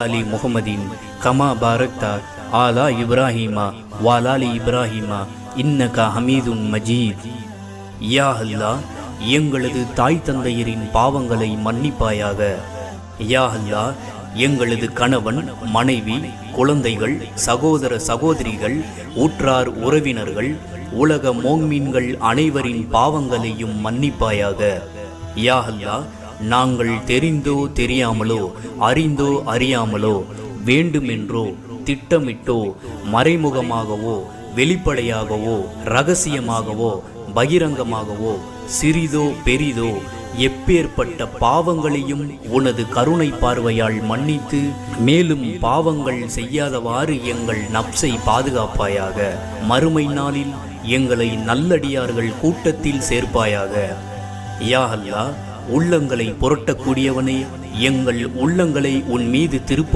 அலி முஹம்மதின் கமா பாரக்தா ஆலா இப்ராஹிமா வாலாலி இப்ராஹிமா இன்னக ஹமீதுன் மஜீத். யா அல்லாஹ், எங்களது தாய் தந்தையரின் பாவங்களை மன்னிப்பாயாக. யா அல்லாஹ், எங்களது கணவன், மனைவி, குழந்தைகள், சகோதர சகோதரிகள், உற்றார் உறவினர்கள், உலக மோக்மீன்கள் அனைவரின் பாவங்களையும் மன்னிப்பாயாக. யா அல்லாஹ், நாங்கள் தெரிந்தோ தெரியாமலோ, அறிந்தோ அறியாமலோ, வேண்டுமென்றோ திட்டமிட்டோ, மறைமுகமாகவோ வெளிப்படையாகவோ, இரகசியமாகவோ பகிரங்கமாகவோ, சிறிதோ பெரிதோ எப்பேற்பட்ட பாவங்களையும் உனது கருணை பார்வையால் மன்னித்து, மேலும் பாவங்கள் செய்யாதவாறு எங்கள் நப்சை பாதுகாப்பாயாக. மறுமை நாளில் எங்களை நல்லடியார்கள் கூட்டத்தில் சேர்ப்பாயாக. யா அல்லாஹ், உள்ளங்களை புரட்டக்கூடியவனே, எங்கள் உள்ளங்களை உன் மீது திருப்ப